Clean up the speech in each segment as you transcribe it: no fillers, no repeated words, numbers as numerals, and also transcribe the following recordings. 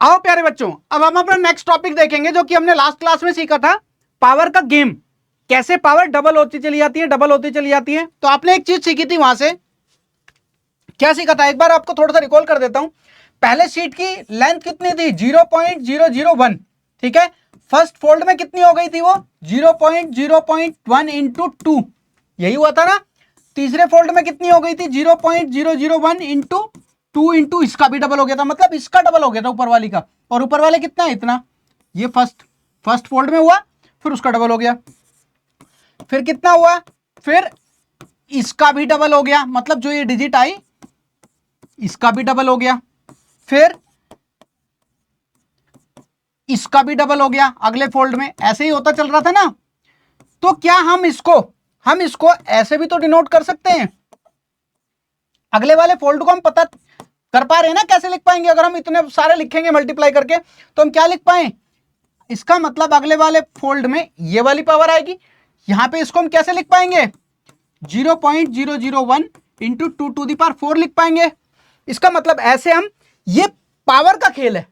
आओ प्यारे बच्चों, अब हम अपना नेक्स्ट टॉपिक देखेंगे जो कि हमने लास्ट क्लास में सीखा था, पावर का गेम। कैसे पावर डबल होती चली जाती है, डबल होती चली जाती है। तो आपने एक चीज सीखी थी, वहां से क्या सीखा था, एक बार आपको थोड़ा सा रिकॉल कर देता हूं। पहले शीट की लेंथ कितनी थी, 0.001। ठीक है, फर्स्ट फोल्ड में कितनी हो गई थी वो, 0.0.1 इंटू 2, यही हुआ था ना। तीसरे फोल्ड में कितनी हो गई थी, 0.001 इंटू 2 इंटू इसका भी डबल हो गया था, मतलब इसका डबल हो गया था ऊपर वाली का। और ऊपर वाले कितना है, इतना। ये फर्स्ट फोल्ड में हुआ, फिर उसका डबल हो गया। फिर कितना हुआ, फिर इसका भी डबल हो गया, मतलब जो ये डिजिट आई इसका भी डबल हो गया। फिर इसका भी डबल हो गया अगले फोल्ड में, ऐसे ही होता चल रहा था ना। तो क्या हम इसको ऐसे भी तो डिनोट कर सकते हैं। अगले वाले फोल्ड को हम पता कर पा रहे हैं ना, कैसे लिख पाएंगे। अगर हम इतने सारे लिखेंगे मल्टीप्लाई करके, तो हम क्या लिख पाए, इसका मतलब अगले वाले फोल्ड में ये वाली पावर आएगी। यहां पे इसको हम कैसे लिख पाएंगे, 0.001 इंटू 2 टू दी पावर 4 लिख पाएंगे। इसका मतलब ऐसे हम, ये पावर का खेल है,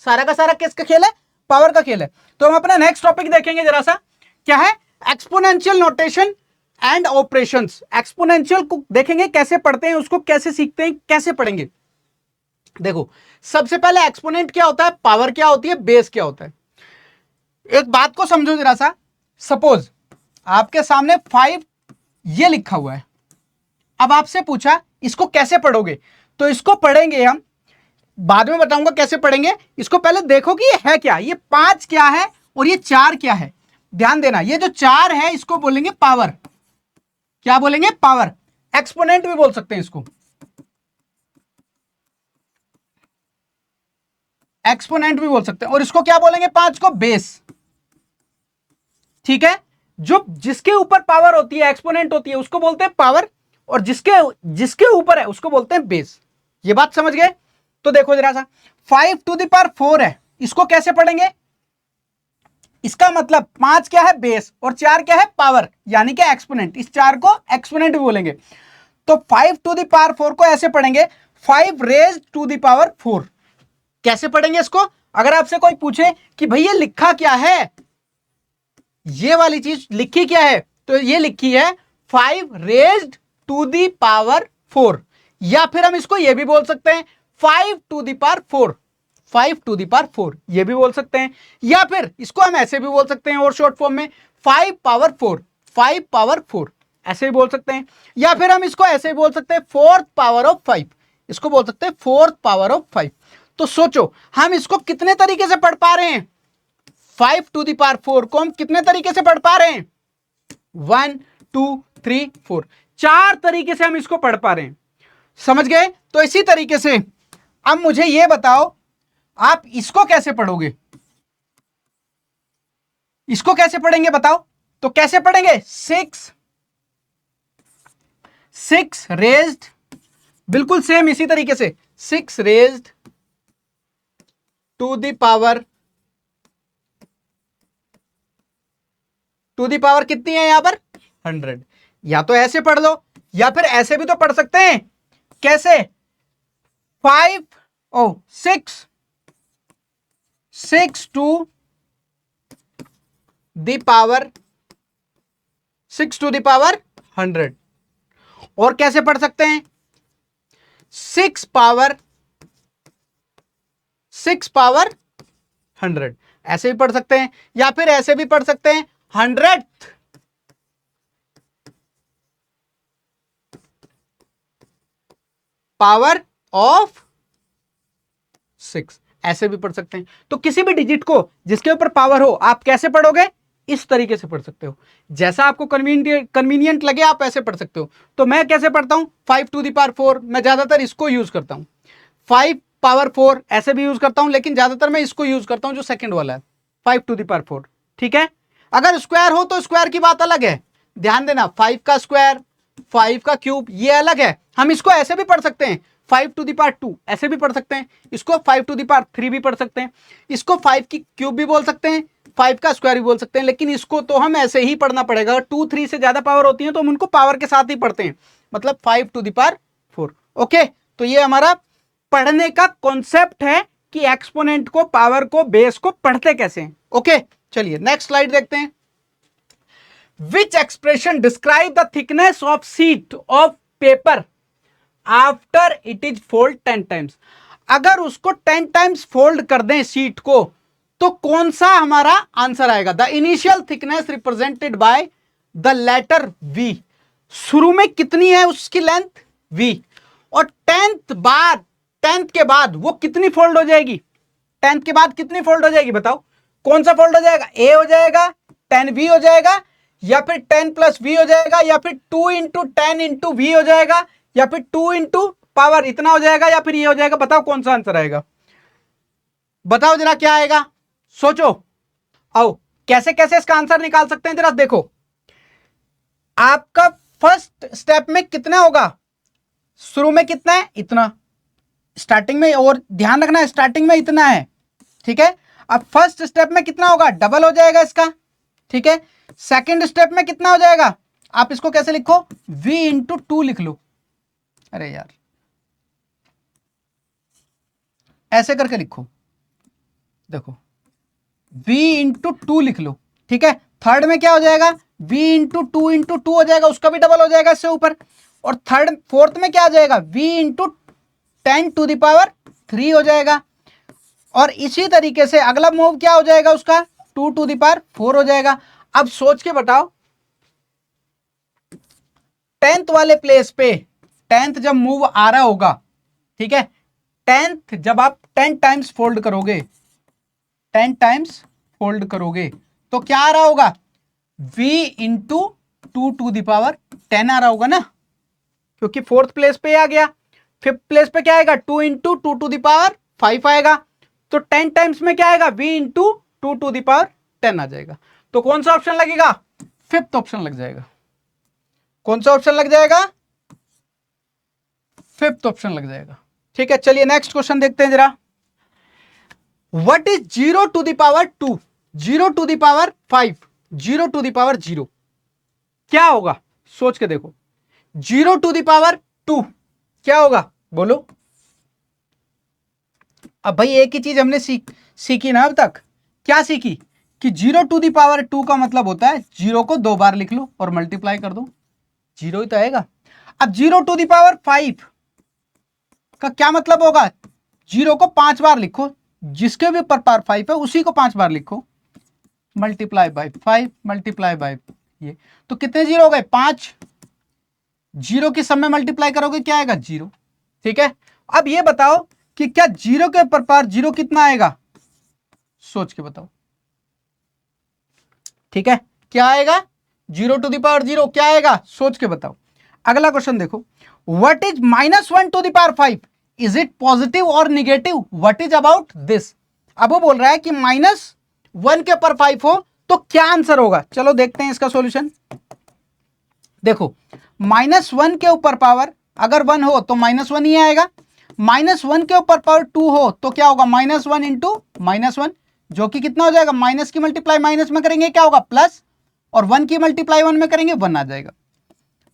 सारा का सारा किसका खेल है, पावर का खेल है। तो हम अपना नेक्स्ट टॉपिक देखेंगे जरा सा, क्या है, exponential notation and operations. Exponential को देखेंगे कैसे पढ़ते हैं, उसको कैसे सीखते हैं, कैसे पढ़ेंगे। देखो, सबसे पहले एक्सपोनेंट क्या होता है, पावर क्या होती है, बेस क्या होता है। एक बात को समझो जरा सा। सपोज आपके सामने 5 ये लिखा हुआ है। अब आपसे पूछा इसको कैसे पढ़ोगे, तो इसको पढ़ेंगे हम, बाद में बताऊंगा कैसे पढ़ेंगे। इसको पहले देखो कि ये है क्या, ये 5 क्या है और ये 4 क्या है। ध्यान देना, ये जो 4 है इसको बोलेंगे पावर। क्या बोलेंगे, पावर। एक्सपोनेंट भी बोल सकते हैं इसको, एक्सपोनेंट भी बोल सकते हैं। और इसको क्या बोलेंगे, 5 को बेस। ठीक है, जो जिसके ऊपर पावर होती है, एक्सपोनेंट होती है, उसको बोलते हैं पावर। और जिसके ऊपर है उसको बोलते हैं बेस। ये बात समझ गए। तो देखो जरा सा, 5 टू द पावर 4 है, इसको कैसे पढ़ेंगे। इसका मतलब 5 क्या है, बेस, और 4 क्या है, पावर, यानी कि एक्सपोनेंट। इस 4 को एक्सपोनेंट भी बोलेंगे। तो 5 टू द पावर 4 को ऐसे पढ़ेंगे, 5 रेज टू द पावर 4। कैसे पढ़ेंगे इसको, अगर आपसे कोई पूछे कि भैया लिखा क्या है, ये वाली चीज लिखी क्या है, तो ये लिखी है 5 रेज्ड टू दी पावर 4। या फिर हम इसको ये भी बोल सकते हैं 5 to the power 4, 5 to the power 4 ये भी बोल सकते हैं। या फिर इसको हम ऐसे भी बोल सकते हैं और शॉर्ट फॉर्म में 5 पावर 4, 5 पावर 4 ऐसे भी बोल सकते हैं। या फिर हम इसको ऐसे भी बोल सकते हैं 4th पावर ऑफ 5, इसको बोल सकते हैं 4th पावर ऑफ 5। तो सोचो हम इसको कितने तरीके से पढ़ पा रहे हैं, 5 टू द पावर 4 को हम कितने तरीके से पढ़ पा रहे हैं, 1 2 3 4, 4 तरीके से हम इसको पढ़ पा रहे हैं। समझ गए। तो इसी तरीके से अब मुझे यह बताओ, आप इसको कैसे पढ़ोगे, इसको कैसे पढ़ेंगे बताओ। तो कैसे पढ़ेंगे, 6 रेज्ड, बिल्कुल सेम इसी तरीके से, 6 raised to the power, to the power कितनी है यहां पर, 100। या तो ऐसे पढ़ लो, या फिर ऐसे भी तो पढ़ सकते हैं। कैसे, 6 टू दी पावर 100। और कैसे पढ़ सकते हैं, 6 पावर 100, ऐसे भी पढ़ सकते हैं। या फिर ऐसे भी पढ़ सकते हैं 100th पावर ऑफ 6, ऐसे भी पढ़ सकते हैं। तो किसी भी डिजिट को जिसके ऊपर पावर हो आप कैसे पढ़ोगे, इस तरीके से पढ़ सकते हो। जैसा आपको कन्वीनियंट लगे आप ऐसे पढ़ सकते हो। तो मैं कैसे पढ़ता हूं, 5 टू द पावर 4, मैं ज्यादातर इसको यूज करता हूं। 5 पावर 4 ऐसे भी यूज करता हूं, लेकिन ज्यादातर मैं इसको यूज करता हूं जो सेकंड वाला है, 5 टू द पावर 4। ठीक है, अगर स्क्वायर हो तो स्क्वायर की बात अलग है। ध्यान देना, 5 का स्क्वायर, 5 का क्यूब, ये अलग है। हम इसको ऐसे भी पढ़ सकते हैं, 5 टू द पावर 2 ऐसे भी पढ़ सकते हैं। इसको 5 टू द पावर 3 भी पढ़ सकते हैं। इसको 5 की क्यूब भी बोल सकते हैं, 5 का स्क्वायर भी बोल सकते हैं। लेकिन इसको तो हम ऐसे ही पढ़ना पड़ेगा। अगर 2 3 से ज्यादा पावर होती है तो हम उनको पावर के साथ ही पढ़ते हैं, मतलब 5 टू द पावर 4। ओके, तो ये हमारा पढ़ने का कॉन्सेप्ट है कि एक्सपोनेंट को, पावर को, बेस को पढ़ते कैसे हैं। ओके, चलिए नेक्स्ट स्लाइड देखते हैं। Which expression describe the thickness of sheet of paper after it is fold 10 times. अगर उसको 10 टाइम्स फोल्ड कर दें शीट को, तो कौन सा हमारा आंसर आएगा। The initial thickness represented by the letter V. शुरू में कितनी है उसकी लेंथ, वी, और 10th के बाद वो कितनी फोल्ड हो जाएगी, 10th के बाद कितनी फोल्ड हो जाएगी, बताओ कौन सा फोल्ड हो जाएगा। ए हो जाएगा, 10v हो जाएगा, या फिर 10 + v हो जाएगा, या फिर 2 × 10 × v हो जाएगा, या फिर 2 × पावर इतना हो जाएगा, या फिर ये हो जाएगा। बताओ कौन सा आंसर आएगा, बताओ जरा क्या आएगा, सोचो। आओ कैसे कैसे इसका आंसर निकाल सकते हैं जरा देखो। आपका फर्स्ट स्टेप में कितना होगा, शुरू में कितना है, इतना, स्टार्टिंग में, और ध्यान रखना है स्टार्टिंग में इतना है, ठीक है। अब फर्स्ट स्टेप में कितना होगा, डबल हो जाएगा इसका, ठीक है। सेकंड स्टेप में कितना हो जाएगा, आप इसको कैसे लिखो, v × 2 लिख लो। अरे यार ऐसे करके लिखो, देखो v × 2 लिख लो, ठीक है। थर्ड में क्या हो जाएगा, v × 2 × 2 हो जाएगा, उसका भी डबल हो जाएगा इससे ऊपर। और फोर्थ में क्या आ जाएगा, v × 10⁻³ हो जाएगा। और इसी तरीके से अगला मूव क्या हो जाएगा उसका, 2⁴ हो जाएगा। अब सोच के बताओ 10th वाले प्लेस पे 10th जब मूव आ रहा होगा, ठीक है, 10th जब आप 10 टाइम्स फोल्ड करोगे, 10 टाइम्स फोल्ड करोगे तो क्या आ रहा होगा, v × 2⁻10 आ रहा होगा ना, क्योंकि फोर्थ प्लेस पे आ गया। फिफ्थ प्लेस पे क्या आएगा, 2 × 2⁵ आएगा। तो 10 टाइम्स में क्या आएगा, v × 2⁻10 आ जाएगा। तो कौन सा ऑप्शन लगेगा, फिफ्थ ऑप्शन लग जाएगा। कौन सा ऑप्शन लग जाएगा, फिफ्थ ऑप्शन लग जाएगा, ठीक है। चलिए नेक्स्ट क्वेश्चन देखते हैं जरा। व्हाट इज 0 ⁻2, 0 ⁵ 5, 0 ⁻0 क्या होगा, सोच के देखो। 0 ⁻2 क्या होगा, बोलो। अब भाई एक ही चीज हमने सीखी ना अब तक, क्या सीखी, कि 0 ⁻2 का मतलब होता है 0 को 2 बार लिख लो और मल्टीप्लाई कर दो, 0 ही तो आएगा। अब 0 ⁵ का क्या मतलब होगा, 0 को 5 बार लिखो, जिसके भी ऊपर पावर 5 है उसी को 5 बार लिखो, मल्टीप्लाई बाय 5, मल्टीप्लाई बाय ये, तो कितने 0 हो गए, 5। 0 की सब में मल्टीप्लाई करोगे क्या आएगा, 0, ठीक है। अब ये बताओ कि क्या 0 के ऊपर पावर 0 कितना आएगा, सोच के बताओ, ठीक है। क्या आएगा, 0 ⁻0 क्या आएगा, सोच के बताओ। अगला क्वेश्चन देखो, what is -1 ⁵ 5, is it positive और negative, what is about this. अब वो बोल रहा है कि -1 के ऊपर 5 हो तो क्या आंसर होगा। चलो देखते हैं इसका सॉल्यूशन। देखो -1 के ऊपर पावर अगर 1 हो तो -1 ही आएगा, -1 के ऊपर पावर 2 हो तो क्या होगा, -1 × -1, जो कि कितना हो जाएगा, माइनस की मल्टीप्लाई माइनस में करेंगे क्या होगा, प्लस, और 1 की मल्टीप्लाई 1 में करेंगे 1 आ जाएगा।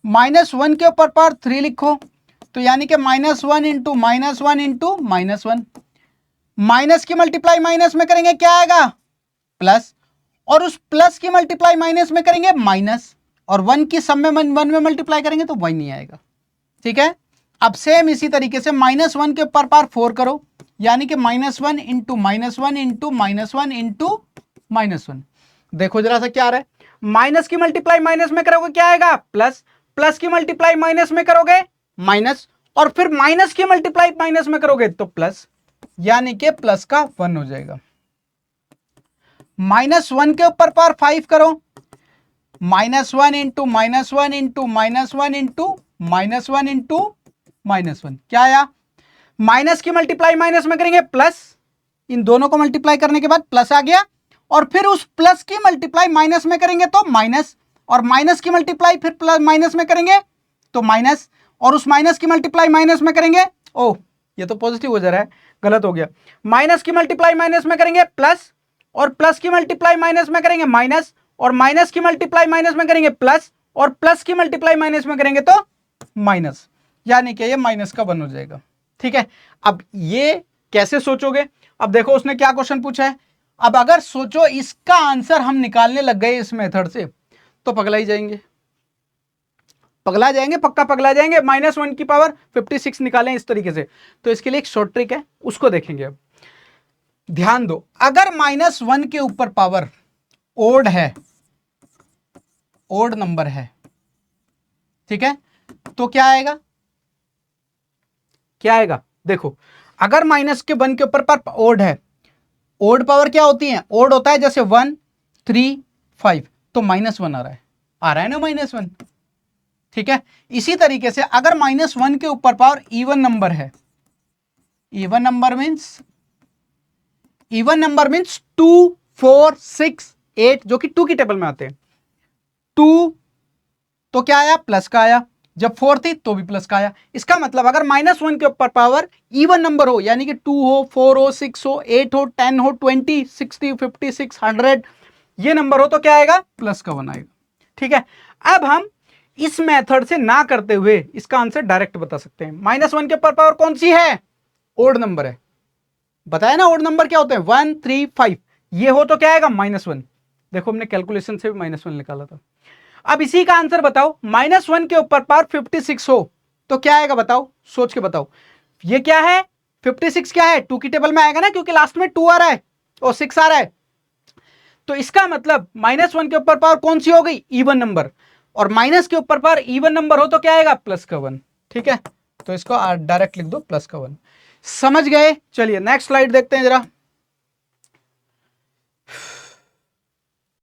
-1 के ऊपर पावर 3 लिखो तो यानी कि -1 × -1 × -1, माइनस की मल्टीप्लाई माइनस में करेंगे क्या आएगा, प्लस, और उस प्लस की मल्टीप्लाई माइनस में करेंगे माइनस, और 1 की सब में 1 में मल्टीप्लाई करेंगे तो 1 नहीं आएगा, ठीक है। अब सेम इसी तरीके से -1 के ऊपर पावर 4 करो, यानी कि -1 × -1 × -1 देखो जरा सा क्या आ रहा है, माइनस की मल्टीप्लाई माइनस में करोगे क्या आएगा, प्लस, प्लस की मल्टीप्लाई माइनस में करोगे माइनस, और फिर माइनस की मल्टीप्लाई माइनस में करोगे तो प्लस, यानी कि प्लस का 1 हो जाएगा। -1 के ऊपर पावर 5 करो, -1 × -1 × -1 क्या आया, माइनस की मल्टीप्लाई माइनस में करेंगे प्लस, इन दोनों को मल्टीप्लाई करने के बाद प्लस आ गया, और फिर उस प्लस की मल्टीप्लाई माइनस में करेंगे तो माइनस, और माइनस की मल्टीप्लाई फिर प्लस माइनस में करेंगे तो माइनस, और उस माइनस की मल्टीप्लाई माइनस में करेंगे, ओह ये तो पॉजिटिव हो जा रहा है, गलत हो गया, माइनस की मल्टीप्लाई माइनस में करेंगे प्लस, और प्लस की मल्टीप्लाई माइनस में करेंगे माइनस, और माइनस की मल्टीप्लाई माइनस में करेंगे प्लस, और प्लस की मल्टीप्लाई माइनस में करेंगे तो माइनस, यानी कि ये -1 हो जाएगा, ठीक है। अब ये कैसे सोचोगे, अब देखो उसने क्या क्वेश्चन पूछा है। अब अगर सोचो इसका आंसर हम निकालने लग गए इस मेथड से तो पगला ही जाएंगे, पगला जाएंगे, पक्का पगला जाएंगे। -1 की पावर 56 निकालें इस तरीके से, तो इसके लिए एक शॉर्ट ट्रिक है, उसको देखेंगे। अब ध्यान दो, अगर -1 के ऊपर पावर ओड है, ओड नंबर है, ठीक है, तो क्या आएगा, क्या आएगा, देखो अगर -1 के ऊपर पावर ओड है, ओड पावर क्या होती है, ओड होता है जैसे 1 3 5, तो -1 आ रहा है ना -1, ठीक है। इसी तरीके से अगर -1 के ऊपर पावर इवन नंबर है, इवन नंबर मींस 2 4 6 8 जो कि 2 की टेबल में आते हैं। 2 तो क्या आया, प्लस का आया, जब 4 थी तो भी प्लस का आया। इसका मतलब अगर -1 के ऊपर पावर इवन नंबर हो, यानी कि 2 हो, 4 हो, 6 हो, 8 हो, 10 हो, 20 60 56 100 ये नंबर हो तो क्या आएगा, प्लस का 1 आएगा, ठीक है। अब हम इस मेथड से ना करते हुए इसका आंसर डायरेक्ट बता सकते हैं। -1 के ऊपर पावर कौन सी है, ओड नंबर है, बताया ना ओड नंबर क्या होते हैं, 1 3 5, ये हो तो क्या आएगा, -1। देखो हमने कैलकुलेशन से भी -1 निकाला था। अब इसी का आंसर बताओ, -1 के ऊपर पावर 56 हो तो क्या आएगा, बताओ, सोच के बताओ। ये क्या है, 56 क्या है, 2 की टेबल में आएगा ना, क्योंकि लास्ट में 2 आ रहा है और 6 आ रहा है। तो इसका मतलब -1 के ऊपर पावर कौन सी हो गई, इवन नंबर, और माइनस के ऊपर पावर इवन नंबर हो तो क्या आएगा, प्लस का 1, ठीक है। तो इसको डायरेक्ट लिख दो, प्लस का 1। समझ गए। चलिए नेक्स्ट स्लाइड देखते हैं जरा।